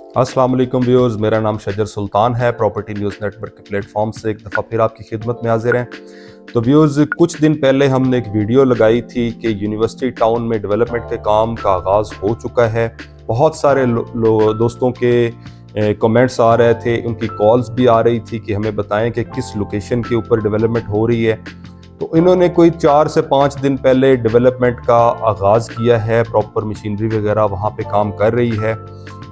अस्सलाम वालेकुम व्यूअर्स, मेरा नाम शजर सुल्तान है। प्रॉपर्टी न्यूज़ नेटवर्क के प्लेटफॉर्म से एक दफ़ा फिर आपकी खिदमत में हाजिर हैं। तो व्यूअर्स, कुछ दिन पहले हमने एक वीडियो लगाई थी कि यूनिवर्सिटी टाउन में डेवलपमेंट के काम का आगाज़ हो चुका है। बहुत सारे दोस्तों के कमेंट्स आ रहे थे, उनकी कॉल्स भी आ रही थी कि हमें बताएं कि किस लोकेशन के ऊपर डेवलपमेंट हो रही है। तो इन्होंने कोई 4 से 5 दिन पहले डेवलपमेंट का आगाज़ किया है, प्रॉपर मशीनरी वगैरह वहाँ पे काम कर रही है।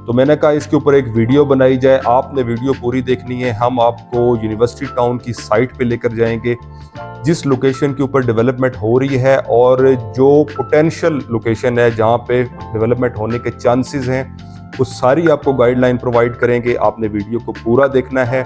तो मैंने कहा इसके ऊपर एक वीडियो बनाई जाए। आपने वीडियो पूरी देखनी है। हम आपको यूनिवर्सिटी टाउन की साइट पे लेकर जाएंगे जिस लोकेशन के ऊपर डेवलपमेंट हो रही है, और जो पोटेंशियल लोकेशन है जहाँ पे डेवलपमेंट होने के चांसेस हैं, वो सारी आपको गाइडलाइन प्रोवाइड करेंगे। आपने वीडियो को पूरा देखना है।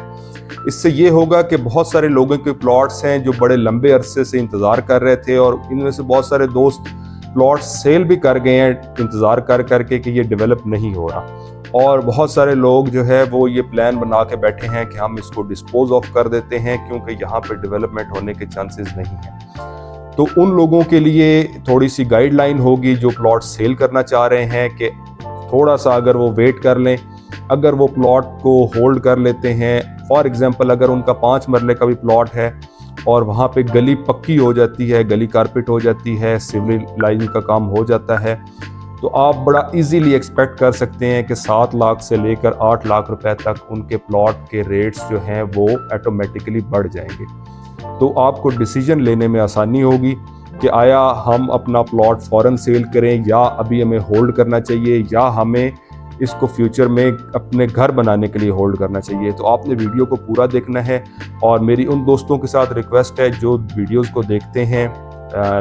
इससे ये होगा कि बहुत सारे लोगों के प्लॉट्स हैं जो बड़े लंबे अरसे से इंतज़ार कर रहे थे, और इनमें से बहुत सारे दोस्त प्लॉट सेल भी कर गए हैं इंतज़ार कर करके कि ये डेवलप नहीं हो रहा। और बहुत सारे लोग जो है वो ये प्लान बना के बैठे हैं कि हम इसको डिस्पोज ऑफ कर देते हैं क्योंकि यहाँ पे डेवलपमेंट होने के चांसेस नहीं हैं। तो उन लोगों के लिए थोड़ी सी गाइडलाइन होगी जो प्लॉट सेल करना चाह रहे हैं कि थोड़ा सा अगर वो वेट कर लें। अगर वो प्लॉट को होल्ड कर लेते हैं, फॉर एग्जांपल अगर उनका 5 मरले का भी प्लॉट है और वहाँ पे गली पक्की हो जाती है, गली कारपेट हो जाती है, सिविल लाइन का काम हो जाता है, तो आप बड़ा इजीली एक्सपेक्ट कर सकते हैं कि 7 लाख से लेकर 8 लाख रुपए तक उनके प्लॉट के रेट्स जो हैं वो ऑटोमेटिकली बढ़ जाएंगे। तो आपको डिसीजन लेने में आसानी होगी कि आया हम अपना प्लॉट फ़ौरन सेल करें या अभी हमें होल्ड करना चाहिए, या हमें इसको फ्यूचर में अपने घर बनाने के लिए होल्ड करना चाहिए। तो आपने वीडियो को पूरा देखना है। और मेरी उन दोस्तों के साथ रिक्वेस्ट है जो वीडियोस को देखते हैं,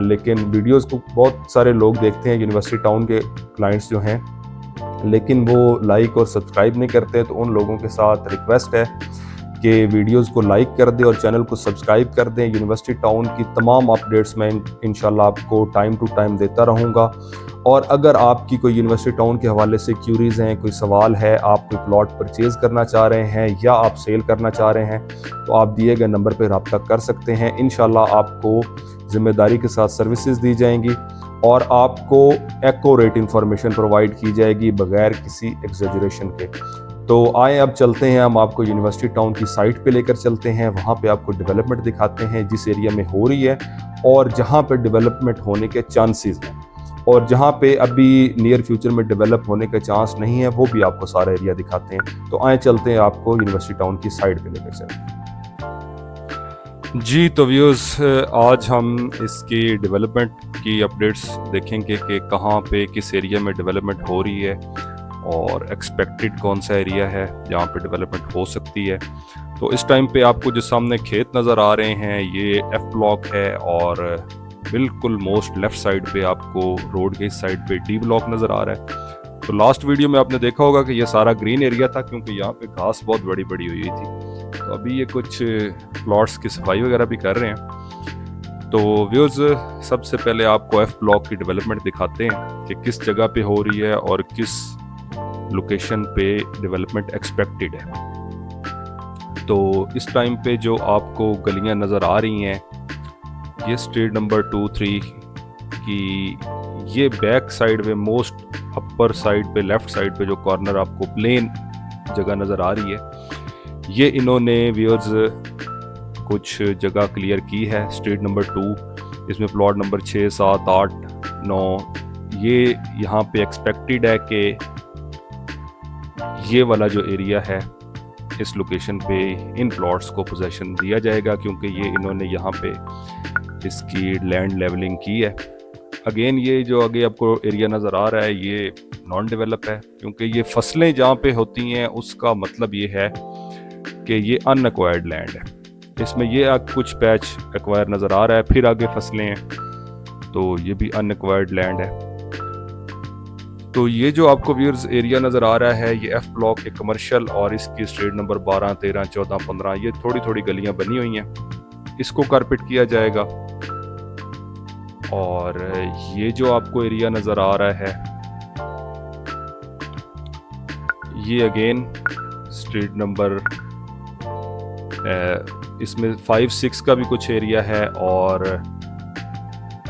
लेकिन वीडियोस को बहुत सारे लोग देखते हैं, यूनिवर्सिटी टाउन के क्लाइंट्स जो हैं, लेकिन वो लाइक और सब्सक्राइब नहीं करते। तो उन लोगों के साथ रिक्वेस्ट है कि वीडियोस को लाइक कर दें और चैनल को सब्सक्राइब कर दें। यूनिवर्सिटी टाउन की तमाम अपडेट्स मैं इंशाल्लाह आपको टाइम टू टाइम देता रहूँगा। और अगर आपकी कोई यूनिवर्सिटी टाउन के हवाले से क्यूरीज़ हैं, कोई सवाल है, आप कोई प्लॉट परचेज़ करना चाह रहे हैं या आप सेल करना चाह रहे हैं, तो आप दिए गए नंबर पर रब्ता कर सकते हैं। इंशाल्लाह आपको ज़िम्मेदारी के साथ सर्विसेज दी जाएंगी और आपको एक्यूरेट इंफॉर्मेशन प्रोवाइड की जाएगी बगैर किसी एग्जैजरेशन के। तो आए अब चलते हैं, हम आपको यूनिवर्सिटी टाउन की साइट पे लेकर चलते हैं। वहाँ पे आपको डेवलपमेंट दिखाते हैं जिस एरिया में हो रही है और जहाँ पे डेवलपमेंट होने के चांसेस हैं, और जहाँ पे अभी नियर फ्यूचर में डेवलप होने के चांस नहीं है वो भी आपको सारा एरिया दिखाते हैं। तो आए चलते हैं, आपको यूनिवर्सिटी टाउन की साइट पे लेकर चलते हैं। जी तो व्यूअर्स, आज हम इसकी डेवलपमेंट की अपडेट्स देखेंगे कि कहाँ पे किस एरिया में डेवलपमेंट हो रही है और एक्सपेक्टेड कौन सा एरिया है जहाँ पे डेवलपमेंट हो सकती है। तो इस टाइम पे आपको जो सामने खेत नज़र आ रहे हैं ये F ब्लॉक है, और बिल्कुल मोस्ट लेफ़्ट साइड पे आपको रोड के इस साइड पे D ब्लॉक नज़र आ रहा है। तो लास्ट वीडियो में आपने देखा होगा कि ये सारा ग्रीन एरिया था क्योंकि यहाँ पे घास बहुत बड़ी बड़ी हुई थी। तो अभी ये कुछ प्लॉट्स की सफाई वगैरह भी कर रहे हैं। तो व्यूअर्स, सबसे पहले आपको F ब्लॉक की डेवलपमेंट दिखाते हैं कि किस जगह पे हो रही है और किस लोकेशन पे डेवलपमेंट एक्सपेक्टेड है। तो इस टाइम पे जो आपको गलियां नज़र आ रही हैं ये स्ट्रीट नंबर 2-3 की, ये बैक साइड पे मोस्ट अपर साइड पे लेफ़्ट साइड पे जो कॉर्नर आपको प्लेन जगह नज़र आ रही है, ये इन्होंने व्यूअर्स कुछ जगह क्लियर की है। स्ट्रीट नंबर 2, इसमें प्लॉट नंबर 6, 7, 8, 9, ये यहाँ पे एक्सपेक्टेड है कि ये वाला जो एरिया है इस लोकेशन पे इन प्लॉट्स को पोजीशन दिया जाएगा क्योंकि ये इन्होंने यहाँ पे इसकी लैंड लेवलिंग की है। अगेन ये जो आगे आपको एरिया नज़र आ रहा है ये नॉन डेवलप है क्योंकि ये फसलें जहाँ पे होती हैं उसका मतलब ये है कि ये अनअक्वायर्ड लैंड है। इसमें ये कुछ पैच एक्वायर नज़र आ रहा है, फिर आगे फसलें हैं, तो ये भी अनअक्वायर्ड लैंड है। तो ये जो आपको व्यूअर्स एरिया नज़र आ रहा है ये F ब्लॉक के कमर्शियल और इसकी स्ट्रीट नंबर 12, 13, 14, 15 ये थोड़ी थोड़ी गलियां बनी हुई हैं, इसको कारपेट किया जाएगा। और ये जो आपको एरिया नज़र आ रहा है ये अगेन स्ट्रीट नंबर, इसमें 5-6 का भी कुछ एरिया है और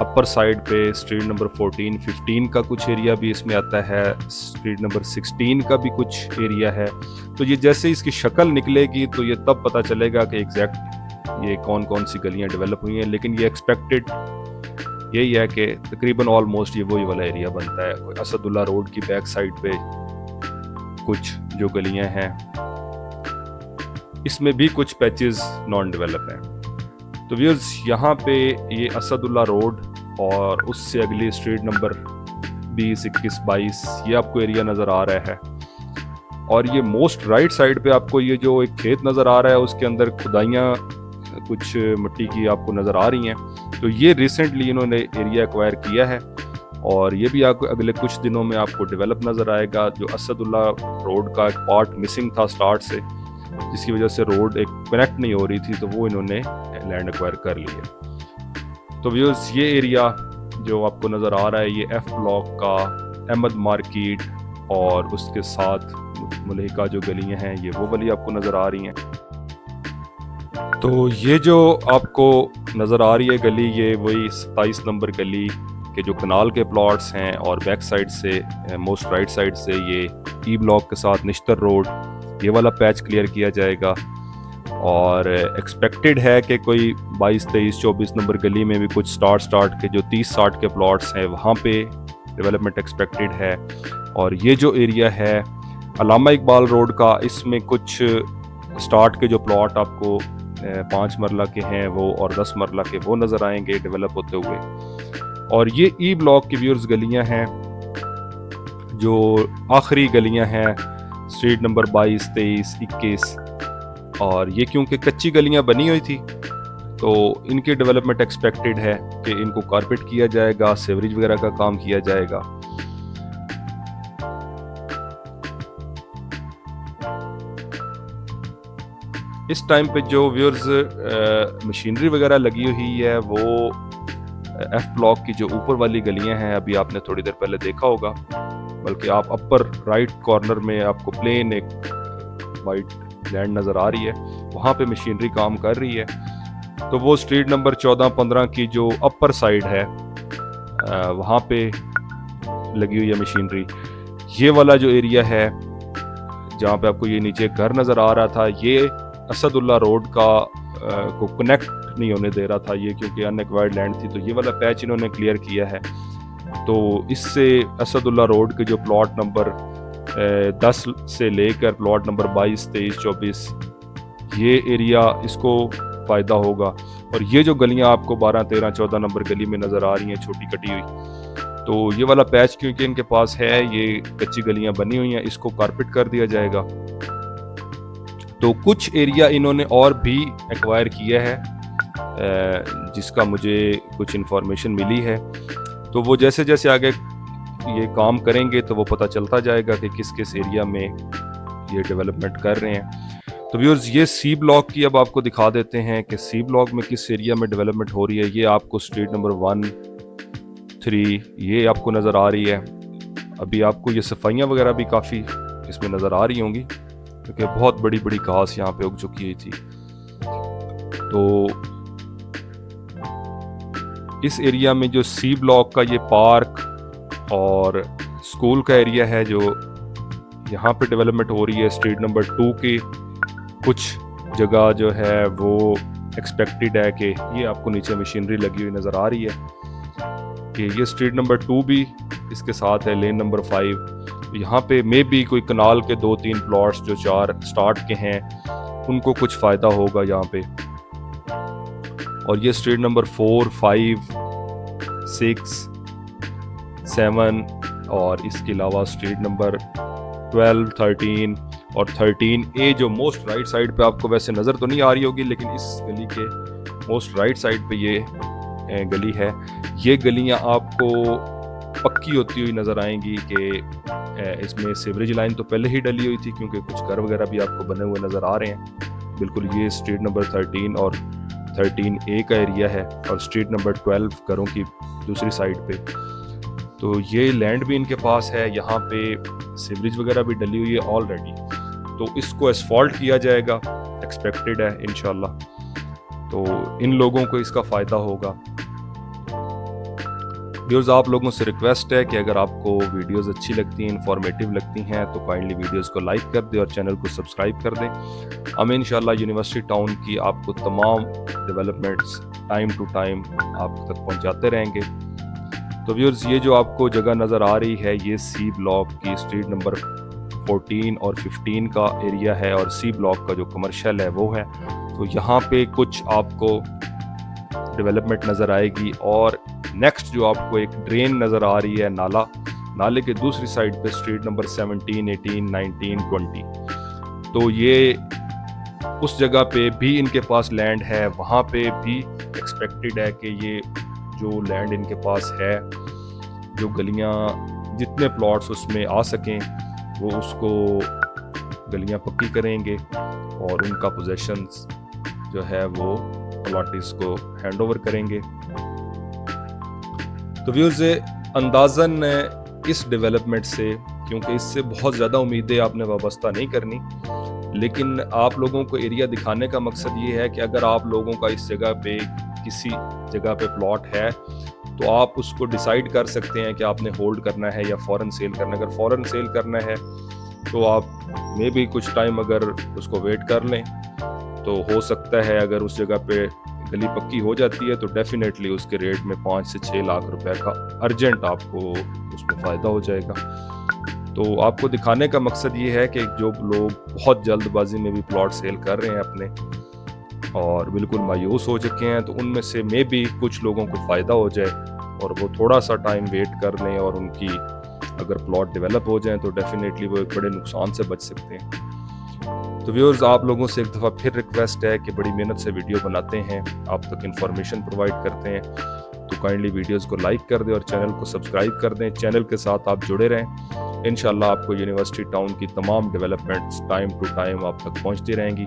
अपर साइड पे स्ट्रीट नंबर 14, 15 का कुछ एरिया भी इसमें आता है, स्ट्रीट नंबर 16 का भी कुछ एरिया है। तो ये जैसे इसकी शक्ल निकलेगी तो ये तब पता चलेगा कि एग्जैक्ट ये कौन कौन सी गलियां डेवलप हुई हैं। लेकिन ये एक्सपेक्टेड यही है कि तकरीबन ऑलमोस्ट ये वही वाला एरिया बनता है। कोई असदुल्ला रोड की बैक साइड पे कुछ जो गलियां हैं इसमें भी कुछ पैचेस नॉन डेवलप हैं। तो व्यूअर्स यहाँ पे ये असदुल्ला रोड और उससे अगली स्ट्रीट नंबर 20, 21, 22 ये आपको एरिया नज़र आ रहा है। और ये मोस्ट राइट साइड पे आपको ये जो एक खेत नज़र आ रहा है उसके अंदर खुदाइयाँ कुछ मिट्टी की आपको नज़र आ रही हैं। तो ये रिसेंटली इन्होंने एरिया एक्वायर किया है और ये भी आपको अगले कुछ दिनों में आपको डेवलप नज़र आएगा। जो असदुल्ला रोड का एक पार्ट मिसिंग था स्टार्ट से, जिसकी वजह से रोड एक कनेक्ट नहीं हो रही थी, तो वो इन्होंने लैंड एक्वायर कर लिया। तो व्यूअर्स ये एरिया जो आपको नज़र आ रहा है ये एफ ब्लॉक का अहमद मार्केट और उसके साथ मलिका जो गलियां हैं ये वो वाली आपको नज़र आ रही हैं। तो ये जो आपको नज़र आ रही है गली ये वही 27 नंबर गली के जो कनाल के प्लॉट्स हैं और बैक साइड से मोस्ट राइट साइड से ये ई ब्लॉक के साथ निश्तर रोड ये वाला पैच क्लियर किया जाएगा। और एक्सपेक्टेड है कि कोई 22, 23, 24 नंबर गली में भी कुछ स्टार्ट के जो 30-60 के प्लॉट्स हैं वहाँ पे डेवलपमेंट एक्सपेक्टेड है। और ये जो एरिया है अल्लामा इकबाल रोड का, इसमें कुछ स्टार्ट के जो प्लॉट आपको 5 मरला के हैं वो और 10 मरला के वो नज़र आएंगे डेवलप होते हुए। और ये ई ब्लॉक की व्यूअर्स गलियां हैं जो आखिरी गलियां हैं स्ट्रीट नंबर 22, 23, 21। और ये क्योंकि कच्ची गलियां बनी हुई थी तो इनकी डेवलपमेंट एक्सपेक्टेड है कि इनको कारपेट किया जाएगा, सीवरेज वगैरह का काम किया जाएगा। इस टाइम पे जो व्यूअर्स मशीनरी वगैरह लगी हुई है वो एफ ब्लॉक की जो ऊपर वाली गलियां हैं अभी आपने थोड़ी देर पहले देखा होगा, बल्कि आप अपर राइट कॉर्नर में आपको प्लेन एक वाइट लैंड नज़र आ रही है, वहाँ पे मशीनरी काम कर रही है। तो वो स्ट्रीट नंबर 14, 15 की जो अपर साइड है वहाँ पे लगी हुई है मशीनरी। ये वाला जो एरिया है जहाँ पे आपको ये नीचे घर नज़र आ रहा था ये असदुल्ला रोड का को कनेक्ट नहीं होने दे रहा था ये, क्योंकि अनएक्वायर्ड लैंड थी। तो ये वाला पैच इन्होंने क्लियर किया है। तो इससे असदुल्ला रोड के जो प्लॉट नंबर 10 से लेकर प्लॉट नंबर 22, 23, 24 ये एरिया इसको फ़ायदा होगा। और ये जो गलियां आपको 12, 13, 14 नंबर गली में नज़र आ रही हैं छोटी कटी हुई, तो ये वाला पैच क्योंकि इनके पास है, ये कच्ची गलियां बनी हुई हैं, इसको कारपेट कर दिया जाएगा। तो कुछ एरिया इन्होंने और भी एक्वायर किया है जिसका मुझे कुछ इन्फॉर्मेशन मिली है। तो वो जैसे जैसे आगे ये काम करेंगे तो वो पता चलता जाएगा कि किस किस एरिया में ये डेवलपमेंट कर रहे हैं। तो व्यूअर्स ये सी ब्लॉक की अब आपको दिखा देते हैं कि सी ब्लॉक में किस एरिया में डेवलपमेंट हो रही है। ये आपको स्ट्रीट नंबर 1, 3 ये आपको नज़र आ रही है। अभी आपको ये सफाइयाँ वगैरह भी काफ़ी इसमें नज़र आ रही होंगी क्योंकि बहुत बड़ी बड़ी घास यहाँ पे उग चुकी थी। तो इस एरिया में जो सी ब्लॉक का ये पार्क और स्कूल का एरिया है जो यहाँ पे डेवलपमेंट हो रही है, स्ट्रीट नंबर 2 की कुछ जगह जो है वो एक्सपेक्टेड है कि ये आपको नीचे मशीनरी लगी हुई नज़र आ रही है कि ये स्ट्रीट नंबर 2 भी इसके साथ है, लेन नंबर 5। यहाँ पे मे भी कोई कनाल के 2-3 प्लॉट्स जो 4 स्टार्ट के हैं उनको कुछ फ़ायदा होगा यहाँ पे। और ये स्ट्रीट नंबर 4, 5, 6, 7 और इसके अलावा स्ट्रीट नंबर 12, 13 और 13A जो मोस्ट राइट साइड पे आपको वैसे नज़र तो नहीं आ रही होगी, लेकिन इस गली के मोस्ट राइट साइड पे ये गली है। ये गलियां आपको पक्की होती हुई नज़र आएंगी कि इसमें सीवरेज लाइन तो पहले ही डली हुई थी क्योंकि कुछ घर वगैरह भी आपको बने हुए नज़र आ रहे हैं। बिल्कुल ये स्ट्रीट नंबर 13 और 13A का एरिया है और स्ट्रीट नंबर 12 घरों की दूसरी साइड पे। तो ये लैंड भी इनके पास है, यहाँ पे सीवरेज वगैरह भी डली हुई है ऑलरेडी। तो इसको एसफॉल्ट किया जाएगा, एक्सपेक्टेड है इंशाल्लाह। तो इन लोगों को इसका फ़ायदा होगा। व्यूअर्स, आप लोगों से रिक्वेस्ट है कि अगर आपको वीडियोस अच्छी लगती हैं, इंफॉर्मेटिव लगती हैं, तो काइंडली वीडियोस को लाइक कर दें और चैनल को सब्सक्राइब कर दें। हम इंशाल्लाह यूनिवर्सिटी टाउन की आपको तमाम डेवलपमेंट्स टाइम टू टाइम आप तक पहुंचाते रहेंगे। तो व्यूअर्स, ये जो आपको जगह नज़र आ रही है, ये सी ब्लॉक की स्ट्रीट नंबर 14 और 15 का एरिया है और सी ब्लॉक का जो कमर्शियल है वो है। तो यहाँ पे कुछ आपको डेवलपमेंट नज़र आएगी और नेक्स्ट जो आपको एक ड्रेन नज़र आ रही है, नाले के दूसरी साइड पे स्ट्रीट नंबर 17, 18, 19, 20। तो ये उस जगह पे भी इनके पास लैंड है, वहाँ पे भी एक्सपेक्टेड है कि ये जो लैंड इनके पास है, जो गलियाँ जितने प्लॉट्स उसमें आ सकें वो उसको गलियाँ पक्की करेंगे और उनका पोजेशंस जो है वो प्लॉटिस को हैंड ओवर करेंगे। तो व्यूअर्स, अंदाज़न इस डेवलपमेंट से, क्योंकि इससे बहुत ज़्यादा उम्मीदें आपने वाबस्ता नहीं करनी, लेकिन आप लोगों को एरिया दिखाने का मकसद ये है कि अगर आप लोगों का इस जगह पे किसी जगह पे प्लॉट है तो आप उसको डिसाइड कर सकते हैं कि आपने होल्ड करना है या फ़ौरन सेल करना है। अगर फ़ौरन सेल करना है तो आप मे भी कुछ टाइम अगर उसको वेट कर लें तो हो सकता है, अगर उस जगह पे गली पक्की हो जाती है तो डेफिनेटली उसके रेट में 5 से 6 लाख रुपए का अर्जेंट आपको उसमें फ़ायदा हो जाएगा। तो आपको दिखाने का मकसद ये है कि जो लोग बहुत जल्दबाजी में भी प्लॉट सेल कर रहे हैं अपने और बिल्कुल मायूस हो चुके हैं, तो उनमें से मे भी कुछ लोगों को फ़ायदा हो जाए और वो थोड़ा सा टाइम वेट कर लें और उनकी अगर प्लॉट डेवलप हो जाए तो डेफिनेटली वो एक बड़े नुकसान से बच सकते हैं। तो व्यूअर्स, आप लोगों से एक दफ़ा फिर रिक्वेस्ट है कि बड़ी मेहनत से वीडियो बनाते हैं, आप तक इंफॉर्मेशन प्रोवाइड करते हैं, तो काइंडली वीडियोस को लाइक कर दें और चैनल को सब्सक्राइब कर दें। चैनल के साथ आप जुड़े रहें। इंशाल्लाह आपको यूनिवर्सिटी टाउन की तमाम डेवलपमेंट्स टाइम टू टाइम आप तक पहुंचती रहेंगी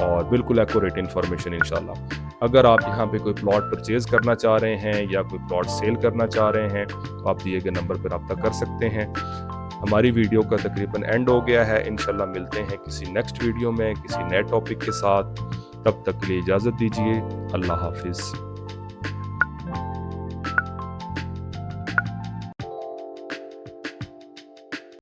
और बिल्कुल एक्यूरेट इन्फॉर्मेशन इंशाल्लाह। अगर आप यहाँ पे कोई प्लॉट परचेज़ करना चाह रहे हैं या कोई प्लॉट सेल करना चाह रहे हैं तो आप दिए गए नंबर पर रब्ता कर सकते हैं। हमारी वीडियो का तकरीबन एंड हो गया है। इंशाल्लाह मिलते हैं किसी नेक्स्ट वीडियो में किसी नए टॉपिक के साथ। तब तक के लिए इजाज़त दीजिए। अल्लाह हाफिज़।